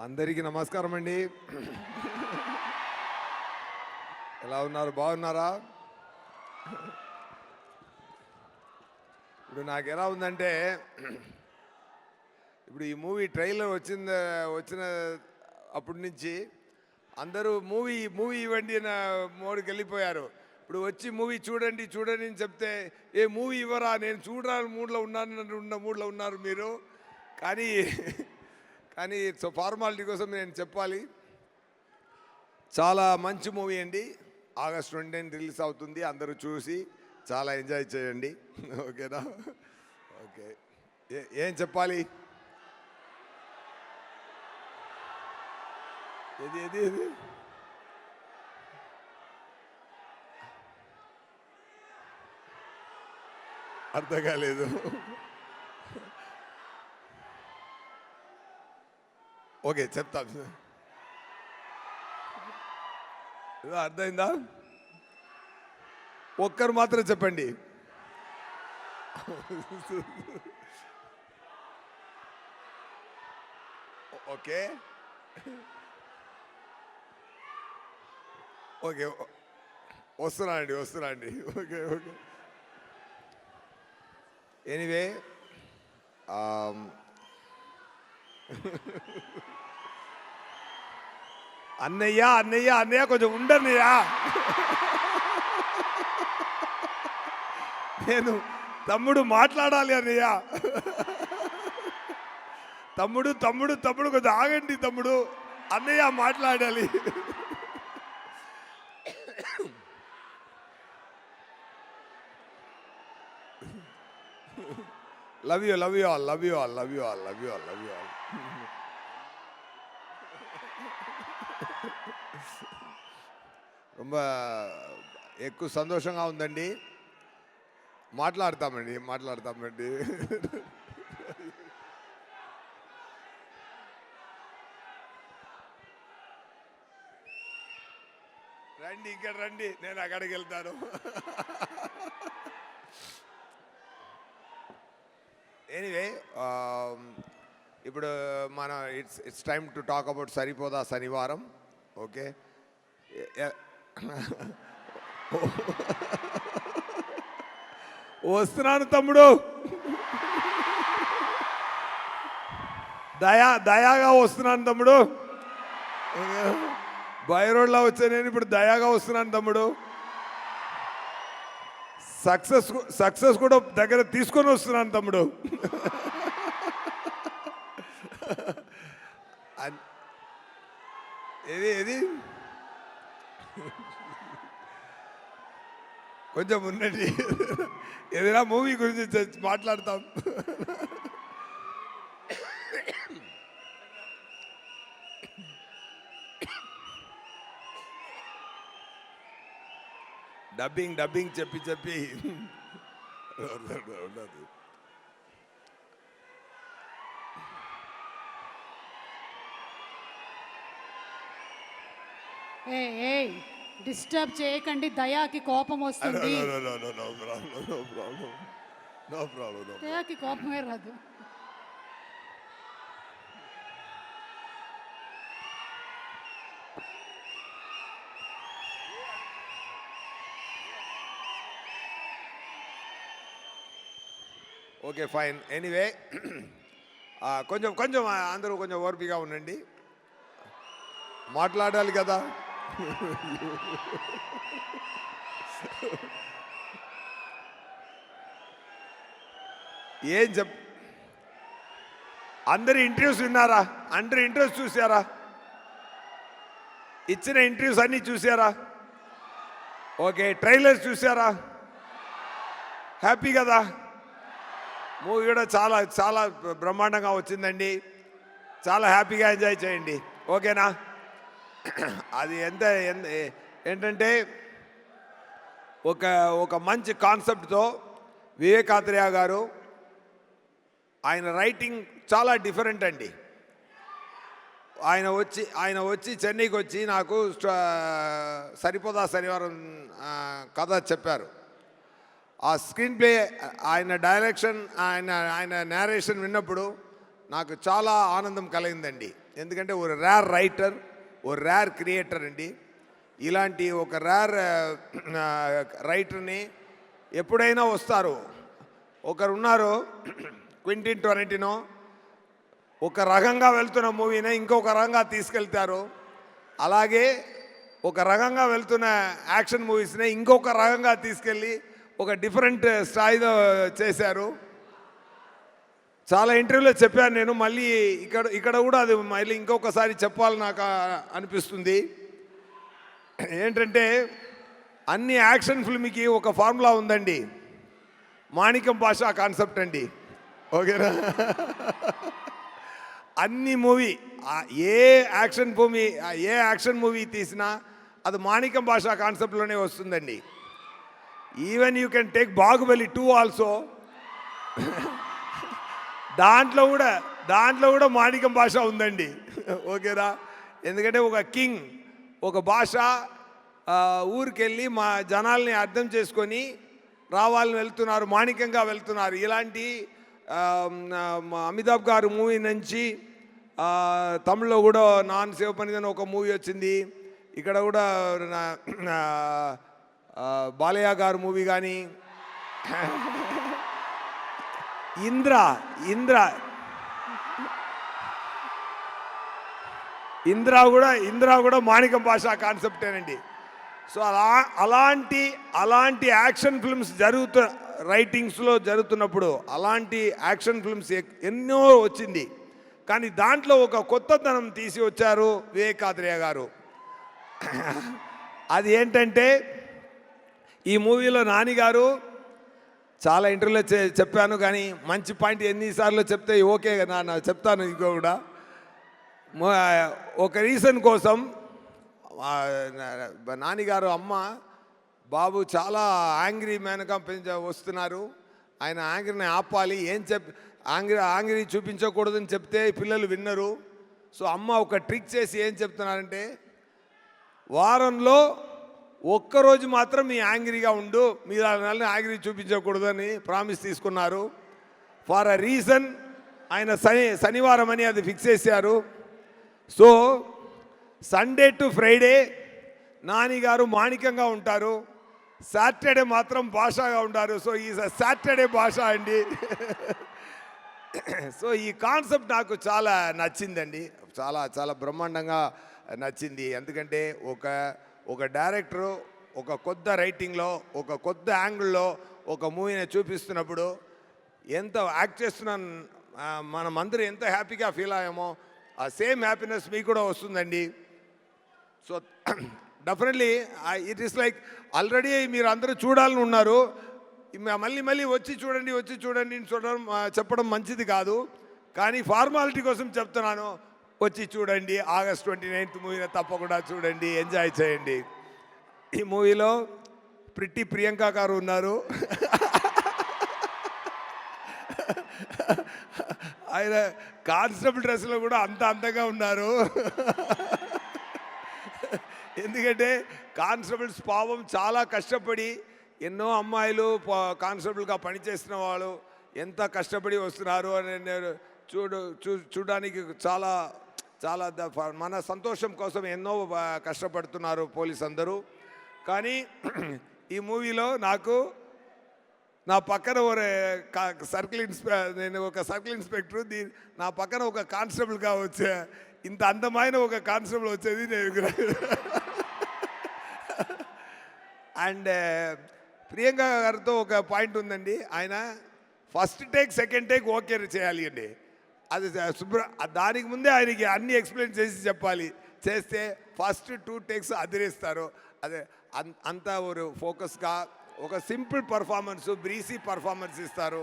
అందరికీ నమస్కారం అండి. ఎలా ఉన్నారు? బాగున్నారా? ఇప్పుడు నాకు ఎలా ఉందంటే, ఇప్పుడు ఈ మూవీ ట్రైలర్ వచ్చిన అప్పటి నుంచి అందరూ మూవీ ఇవ్వండి అన్న మోడ్కి వెళ్ళిపోయారు. ఇప్పుడు వచ్చి మూవీ చూడండి అని చెప్తే ఏ మూవీ ఇవ్వరా, నేను చూడాలని మూడ్లో ఉన్నారు మీరు. కానీ సో ఫార్మాలిటీ కోసం నేను చెప్పాలి, చాలా మంచి మూవీ అండి. ఆగస్ట్ 20 రిలీజ్ అవుతుంది. అందరూ చూసి చాలా ఎంజాయ్ చేయండి. ఓకేనా? ఓకే, ఏం చెప్పాలి? ఏది అర్థం కాలేదు. ఓకే, చెప్తా. అర్థమైందా? ఒక్కరు మాత్రం చెప్పండి. ఓకే ఓకే, వస్తున్నా అండి. ఓకే. ఎనీవే, అన్నయ్య కొంచెం ఉండన్నయ్యా. నేను తమ్ముడు మాట్లాడాలి అన్నయ్య. తమ్ముడు కొంచెం ఆగండి తమ్ముడు, అన్నయ్య మాట్లాడాలి. Love you all. ரொம்ப ఎక్కువ సంతోషంగా ఉందండి. మాట్లాడతామండి. రండి, ఇక్కడ రండి, నేను అక్కడికి వెళ్తాను. ఎనీవే, ఇప్పుడు మన it's time to talk about Saripodhaa Sanivaaram. Okay, వస్తున్నాను తమ్ముడు. దయాగా వస్తున్నాను తమ్ముడు. బై రోడ్లో వచ్చా నేను, ఇప్పుడు దయాగా వస్తున్నాను తమ్ముడు. సక్సెస్ కూడా దగ్గర తీసుకొని వస్తున్నాను తమ్ముడు. ఏది కొంచెం ఉండండి, ఏదైనా మూవీ గురించి మాట్లాడతాం. డబ్బింగ్ చెప్పి ఉండదు. డిస్టర్బ్ చేయకండి, దయాకి కోపం వస్తుంది. No problem. దయాకి కోపమే రాదు. Okay, fine. ఎనీవే, కొంచెం అందరూ కొంచెం ఓర్పిగా ఉండండి, మాట్లాడాలి కదా. అందరి ఇంటర్వ్యూస్ విన్నారా? అందరి ఇంటర్వ్యూస్ చూసారా? ఇచ్చిన ఇంటర్వ్యూస్ అన్నీ చూసారా? ఓకే, ట్రైలర్స్ చూసారా? హ్యాపీ కదా? మూవీ కూడా చాలా బ్రహ్మాండంగా వచ్చిందండి. చాలా హ్యాపీగా ఎంజాయ్ చేయండి. ఓకేనా? అది ఏంటంటే ఒక మంచి కాన్సెప్ట్తో వివేకాత్రేయ గారు, ఆయన రైటింగ్ చాలా డిఫరెంట్ అండి. ఆయన వచ్చి చెన్నైకి వచ్చి నాకు సరిపోదా శనివారం కథ చెప్పారు. ఆ స్క్రీన్ ప్లే, ఆయన డైరెక్షన్, ఆయన నేరేషన్ విన్నప్పుడు నాకు చాలా ఆనందం కలిగిందండి. ఎందుకంటే ఒక రేర్ రైటర్, ఒక రేర్ క్రియేటర్ అండి. ఇలాంటి ఒక రేర్ రైటర్ని ఎప్పుడైనా వస్తారు. ఒకరు ఉన్నారు క్వింటిన్ టొరంటినో, ఒక రకంగా వెళ్తున్న మూవీని ఇంకొక రకంగా తీసుకెళ్తారు. అలాగే ఒక రకంగా వెళ్తున్న యాక్షన్ మూవీస్ని ఇంకొక రకంగా తీసుకెళ్ళి ఒక డిఫరెంట్ స్థాయిలో చేశారు. చాలా ఇంటర్వ్యూలో చెప్పాను నేను, మళ్ళీ ఇక్కడ కూడా అది మళ్ళీ ఇంకొకసారి చెప్పాలని నాకు అనిపిస్తుంది. ఏంటంటే అన్ని యాక్షన్ ఫిల్మ్కి ఒక ఫార్ములా ఉందండి, మాణిక్యం భాషా కాన్సెప్ట్ అండి. ఓకేనా? అన్ని మూవీ ఏ యాక్షన్ మూవీ తీసినా అది మాణిక్యం భాషా కాన్సెప్ట్లోనే వస్తుందండి. Even you can take Baahubali 2 also. దాంట్లో కూడా మాణిక్యం భాష ఉందండి. ఓకేనా? ఎందుకంటే ఒక కింగ్ ఒక భాష ఊరికెళ్ళి మా జనాల్ని అర్థం చేసుకొని రావాలని వెళ్తున్నారు, మాణిక్యంగా వెళ్తున్నారు. ఇలాంటి అమితాబ్ గారు మూవీ నుంచి తమిళ్లో కూడా నాన్ శివపనిదని ఒక మూవీ వచ్చింది. ఇక్కడ కూడా బాలయ్య గారు మూవీ కానీ ఇంద్ర కూడా మాణిక్యం భాషా కాన్సెప్టేనండి. సో అలాంటి యాక్షన్ ఫిల్మ్స్ రైటింగ్స్లో జరుగుతున్నప్పుడు అలాంటి యాక్షన్ ఫిల్మ్స్ ఎన్నో వచ్చింది. కానీ దాంట్లో ఒక కొత్తదనం తీసి వచ్చారు వివేకాద్రయ్య గారు. అది ఏంటంటే ఈ మూవీలో నాని గారు చాలా ఇంటర్వ్యూలో చెప్పాను, కానీ మంచి పాయింట్ ఎన్నిసార్లు చెప్తే ఓకే నా చెప్తాను. ఇంకో కూడా ఒక రీజన్ కోసం నానిగారు అమ్మ బాబు చాలా యాంగ్రీ మ్యాన్గా వస్తున్నారు, ఆయన యాంగ్రీని ఆపాలి, యాంగ్రీ చూపించకూడదని చెప్తే పిల్లలు విన్నరు. సో అమ్మ ఒక ట్రిక్ చేసి ఏం చెప్తున్నారంటే, వారంలో ఒక్కరోజు మాత్రం మీ యాంగ్రీగా ఉండు, మీరు యాంగ్రీ చూపించకూడదని ప్రామిస్ తీసుకున్నారు. ఫర్ అ రీజన్ ఆయన శనివారం అని అది ఫిక్స్ చేశారు. So Sunday to Friday Nani గారు మాణిక్యంగా ఉంటారు, సాటర్డే మాత్రం భాషగా ఉంటారు. సో ఈ సాటర్డే భాష అండి. సో ఈ కాన్సెప్ట్ నాకు చాలా నచ్చిందండి, చాలా బ్రహ్మాండంగా నచ్చింది. ఎందుకంటే ఒక డైరెక్టరు ఒక కొత్త రైటింగ్లో ఒక కొత్త యాంగిల్లో ఒక మూవీని చూపిస్తున్నప్పుడు ఎంత యాక్ట్ చేస్తున్న మనమందరూ ఎంత హ్యాపీగా ఫీల్ అయ్యామో ఆ సేమ్ హ్యాపీనెస్ మీకు కూడా వస్తుందండి. So definitely it is like already మీరు అందరూ చూడాలని ఉన్నారు, మళ్ళీ వచ్చి చూడండి చెప్పడం మంచిది కాదు. కానీ ఫార్మాలిటీ కోసం చెప్తున్నాను, వచ్చి చూడండి. ఆగస్ట్ 29th మూవీని తప్పకుండా చూడండి, ఎంజాయ్ చేయండి. ఈ మూవీలో ప్రిట్టి ప్రియాంక గారు ఉన్నారు. ఆయన కానిస్టేబుల్ డ్రెస్లో కూడా అంత అందంగా ఉన్నారు. ఎందుకంటే కానిస్టేబుల్స్ పాపం చాలా కష్టపడి, ఎన్నో అమ్మాయిలు కానిస్టేబుల్గా పనిచేసిన వాళ్ళు ఎంత కష్టపడి వస్తున్నారు అని నేను చూడడానికి చాలా మన సంతోషం కోసం ఎన్నో కష్టపడుతున్నారు పోలీస్ అందరూ. కానీ ఈ మూవీలో నా పక్కన నేను ఒక సర్కిల్ ఇన్స్పెక్టర్, నా పక్కన ఒక కానిస్టేబుల్గా వచ్చే ఇంత అందమైన ఒక కానిస్టేబుల్ వచ్చేది నేను. అండ్ ప్రియాంక గారితో ఒక పాయింట్ ఉందండి, ఆయన first take second take okay చేయాలి అండి. అది దానికి ముందే ఆయనకి అన్ని ఎక్స్ప్లెయిన్ చేసి చెప్పాలి, చేస్తే ఫస్ట్ 2 టేక్స్ అదిరేస్తారు. అదే అంతా ఒక ఫోకస్గా ఒక సింపుల్ పర్ఫార్మెన్స్, బ్రీసీ పర్ఫార్మెన్స్ ఇస్తారు.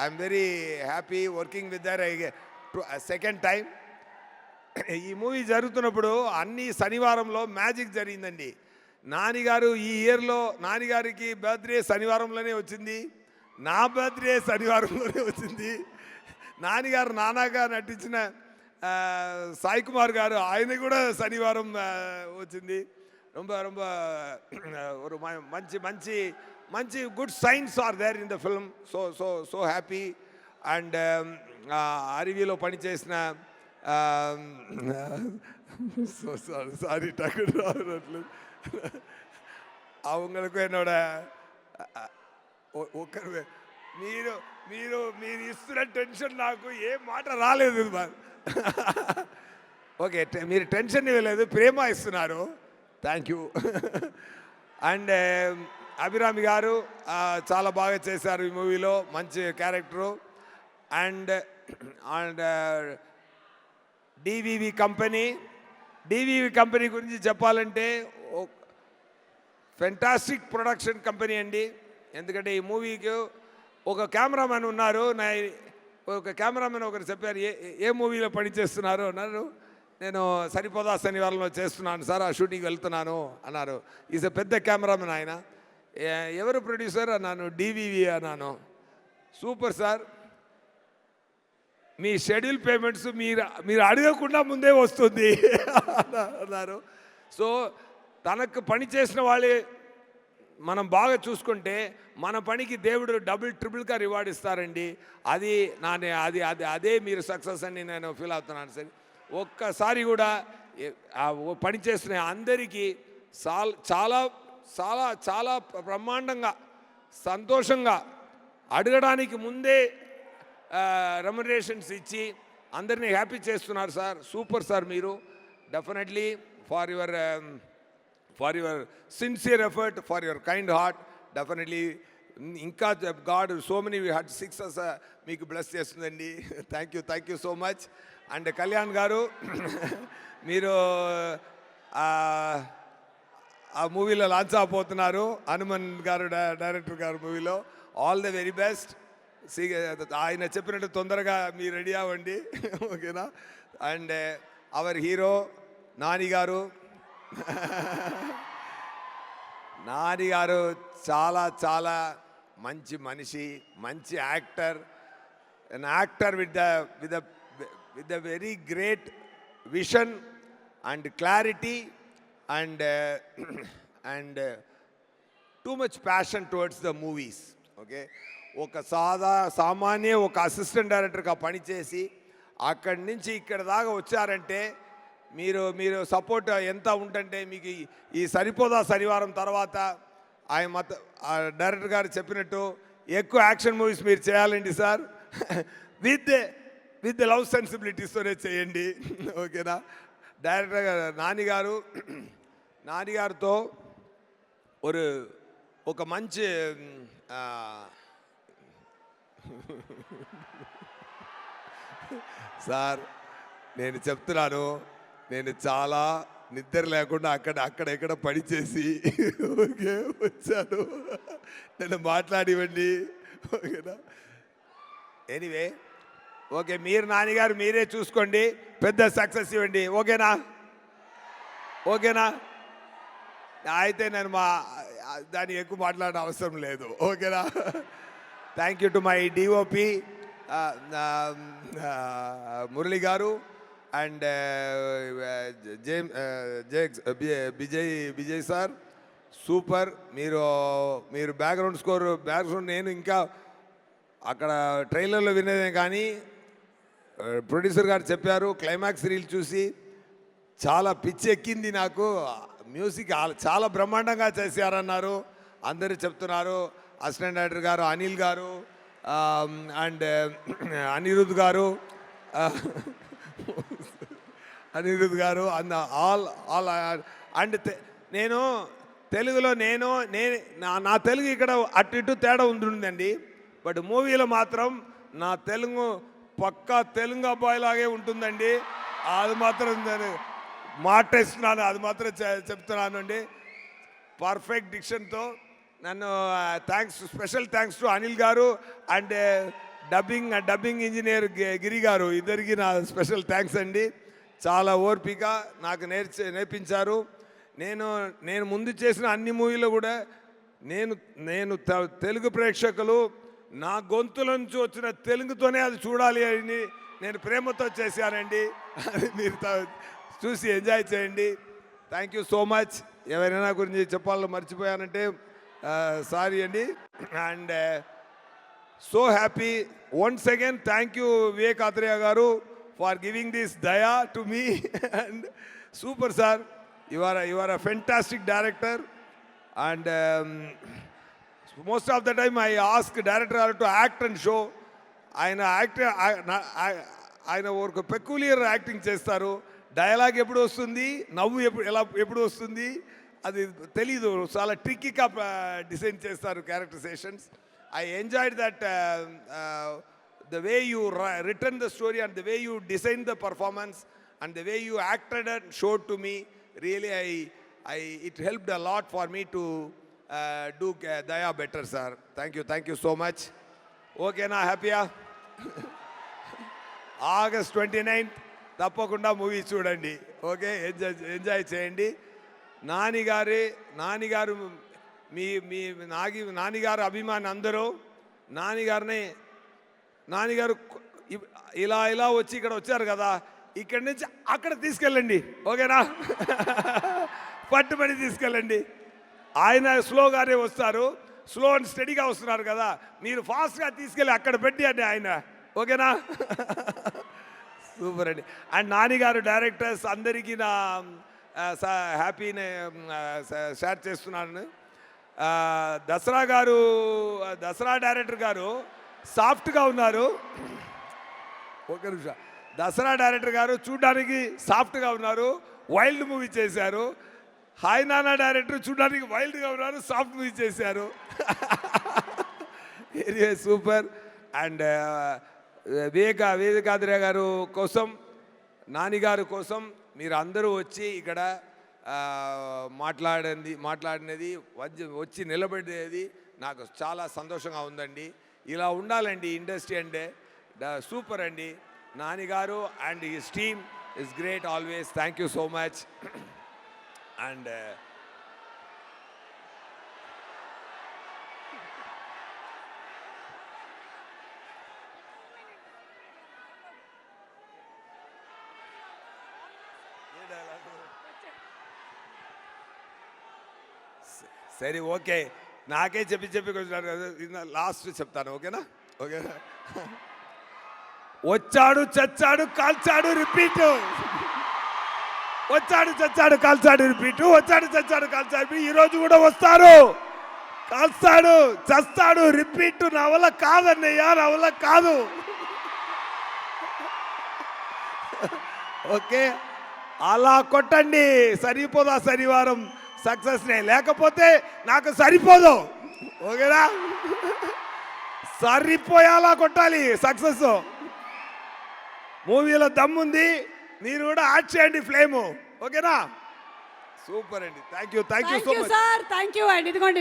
I'm very happy working with their second time. ఈ మూవీ జరుగుతున్నప్పుడు అన్ని శనివారంలో మ్యాజిక్ జరిగిందండి. నానిగారు ఈ ఇయర్లో నానిగారికి బర్త్డే శనివారంలోనే వచ్చింది, నా బర్త్డే శనివారంలోనే వచ్చింది. నానిగారు నానాగా నటించిన సాయి కుమార్ గారు ఆయన కూడా శనివారం వచ్చింది. ரொம்ப ஒரு మంచి good signs are there in the film. So happy. And అరివిలో పనిచేసిన ஸோ சாரி டக்குன்னு வரட்లేదు. அவங்களுக்கு என்னோட ఒకరు మీరు మీరు మీరు ఇస్తున్న టెన్షన్ నాకు ఏ మాట రాలేదు. ఓకే, మీరు టెన్షన్ ఇవ్వలేదు, ప్రేమ ఇస్తున్నారు. Thank you. అండ్ అభిరామి గారు చాలా బాగా చేశారు ఈ మూవీలో, మంచి character. And and DVV company గురించి చెప్పాలంటే ఫెంటాస్టిక్ ప్రొడక్షన్ కంపెనీ అండి. ఎందుకంటే ఈ మూవీకి ఒక కెమెరామెన్ ఉన్నారు. ఒక కెమెరామెన్ ఒకరు చెప్పారు, ఏ మూవీలో పనిచేస్తున్నారు అన్నారు. నేను సరిపోదా శనివారంలో చేస్తున్నాను సార్, ఆ షూటింగ్కి వెళ్తున్నాను అన్నారు. ఈజ్ పెద్ద కెమెరామెన్ ఆయన. ఎవరు ప్రొడ్యూసర్ అన్నాను, డివివి అన్నాను. సూపర్ సార్, మీ షెడ్యూల్ పేమెంట్స్ మీరు అడగకుండా ముందే వస్తుంది అన్నారు. సో తనకు పని చేసిన వాళ్ళే మనం బాగా చూసుకుంటే మన పనికి దేవుడు డబుల్ ట్రిపుల్గా రివార్డ్ ఇస్తారండి. అది అదే మీరు సక్సెస్ అని నేను ఫీల్ అవుతున్నాను సార్. ఒక్కసారి కూడా పని చేస్తున్న అందరికీ చాలా చాలా చాలా బ్రహ్మాండంగా సంతోషంగా అడగడానికి ముందే రెమ్యునరేషన్స్ ఇచ్చి అందరినీ హ్యాపీ చేస్తున్నారు సార్. సూపర్ సార్, మీరు definitely for your sincere effort, for your kind heart, definitely ఇంకా god so many heart success మీకు బ్లెస్ చేస్తుందండి. Thank you so much. And Kalyan garu, మీరు ఆ మూవీలో లాంచ్ అయిపోతున్నారు, హనుమన్ గారు డైరెక్టర్ గారు మూవీలో. All the very best. ఆయన చెప్పినట్టు తొందరగా మీరు రెడీ అవ్వండి, ఓకేనా. అండ్ అవర్ హీరో నాని గారు చాలా చాలా మంచి మనిషి, మంచి actor, an actor with the very great vision and clarity and too much passion towards the movies. Okay, ఒక సామాన్య ఒక అసిస్టెంట్ డైరెక్టర్గా పనిచేసి అక్కడి నుంచి ఇక్కడ దాకా వచ్చారంటే మీరు సపోర్ట్ ఎంత ఉంటుంటే మీకు ఈ సరిపోదా శనివారం తర్వాత ఆయన డైరెక్టర్ గారు చెప్పినట్టు ఎక్కువ యాక్షన్ మూవీస్ మీరు చేయాలండి సార్. విత్ లవ్ సెన్సిబిలిటీస్తోనే చేయండి, ఓకేనా. డైరెక్టర్ గారు నానిగారితో ఒక మంచి సార్ నేను చెప్తున్నాను, నేను చాలా నిద్ర లేకుండా అక్కడ పనిచేసి ఓకే వచ్చాను. నన్ను మాట్లాడివ్వండి, ఓకేనా. ఎనీవే, ఓకే, మీరు నాన్నగారు మీరే చూసుకోండి, పెద్ద సక్సెస్ ఇవ్వండి, ఓకేనా. అయితే నేను దాన్ని ఎక్కువ మాట్లాడే అవసరం లేదు, ఓకేనా. Thank you to my DOP Murali గారు అండ్ విజయ్ సార్. సూపర్. మీరు బ్యాక్గ్రౌండ్ స్కోర్ నేను ఇంకా అక్కడ ట్రైలర్లో వినేదే కానీ ప్రొడ్యూసర్ గారు చెప్పారు, క్లైమాక్స్ రీల్ చూసి చాలా పిచ్చి ఎక్కింది నాకు, మ్యూజిక్ చాలా బ్రహ్మాండంగా చేశారన్నారు అందరూ చెప్తున్నారు. అసిస్టెంట్ డైరెక్టర్ గారు అనిల్ గారు అండ్ అనిరుద్ గారు అండ్ ఆల్ అండ్ నేను తెలుగులో నా తెలుగు ఇక్కడ అటు ఇటు తేడా ఉంటుందండి. బట్ మూవీలో మాత్రం నా తెలుగు పక్కా తెలుగు అబ్బాయిలాగే ఉంటుందండి. అది మాత్రం మాటేస్తున్నాను, అది మాత్రం చెప్తున్నాను అండి. పర్ఫెక్ట్ డిక్షన్తో నన్ను స్పెషల్ థ్యాంక్స్ టు అనిల్ గారు అండ్ డబ్బింగ్ ఇంజనీర్ గిరి గారు, ఇద్దరికి నా స్పెషల్ థ్యాంక్స్ అండి. చాలా ఓర్పిక నాకు నేర్పించారు. నేను ముందు చేసిన అన్ని మూవీలో కూడా నేను తెలుగు ప్రేక్షకులు నా గొంతుల నుంచి వచ్చిన తెలుగుతోనే అది చూడాలి అని నేను ప్రేమతో చేశానండి. అది మీరు చూసి ఎంజాయ్ చేయండి. Thank you so much. ఎవరైనా గురించి చెప్పాలో మర్చిపోయానంటే సారీ అండి. And so happy once again. Thank you Vivek Atreya గారు for giving this Daya to me. And super, sir. You are a fantastic director. And most of the time I ask director to act and show. ఆయన ఒక peculiar acting చేస్తారు. Dialogue ఎప్పుడు వస్తుంది, నవ్వు ఎప్పుడు వస్తుంది అది తెలీదు. చాలా ట్రిక్కీగా డిజైన్ చేస్తారు characterisations. I enjoyed that the way you written the story and the way you designed the performance and the way you acted and showed to me, really it helped a lot for me to do Daya better, sir. Thank you so much. Okay na, happy ah? August 29th తప్పకుండా movie చూడండి. Okay, enjoy చేయండి. నానిగారు మీ నానిగారు అభిమాని అందరూ నానిగారు ఇలా వచ్చి ఇక్కడ వచ్చారు కదా, ఇక్కడి నుంచి అక్కడ తీసుకెళ్ళండి. ఓకేనా? పట్టుబడి తీసుకెళ్ళండి. ఆయన స్లోగానే వస్తారు, స్లో అండ్ స్టడీగా వస్తున్నారు కదా, మీరు ఫాస్ట్గా తీసుకెళ్ళి అక్కడ పెట్టి అండి ఆయన. ఓకేనా? సూపర్ అండి. అండ్ నానిగారు డైరెక్టర్స్ అందరికీ నా హ్యాపీని షేర్ చేస్తున్నాను. దసరా డైరెక్టర్ గారు సాఫ్ట్గా ఉన్నారు. ఒక నిమిషం. దసరా డైరెక్టర్ గారు చూడడానికి సాఫ్ట్గా ఉన్నారు, వైల్డ్ మూవీ చేశారు. హాయ్ నానా డైరెక్టర్ చూడడానికి వైల్డ్గా ఉన్నారు, సాఫ్ట్ మూవీ చేశారు. సూపర్. అండ్ వివేకాద్రి గారు కోసం, నానిగారు కోసం మీరు అందరూ వచ్చి ఇక్కడ మాట్లాడినది వచ్చి నిలబడేది నాకు చాలా సంతోషంగా ఉందండి. ఇలా ఉండాలండి ఇండస్ట్రీ అంటే. సూపర్ అండి. నానిగారు and his team is great always. Thank you so much. And సరే, ఓకే, నాకే చెప్పి లాస్ట్ చెప్తాను. ఓకేనా? ఓకేనా? వచ్చాడు చచ్చాడు కాల్చాడు రిపీట్. వచ్చాడు చచ్చాడు కాల్చాడు రిపీట్. వచ్చాడు చచ్చాడు కాల్చాడు. ఈరోజు కూడా వస్తారు, కాల్స్తాడు చస్తాడు రిపీట్. నా వల్ల కాదన్నయ్యా, నా వల్ల కాదు. ఓకే, అలా కొట్టండి. సరిపోదా శనివారం సక్సెస్నే, లేకపోతే నాకు సరిపోదు. ఓకేనా? సరిపోయేలా కొట్టాలి సక్సెస్. మూవీలో దమ్ముంది, మీరు కూడా యాడ్ చేయండి ఫ్లేము. ఓకేనా? సూపర్ అండి. Thank you so much sir. Thank you అండి. ఇదిగోండి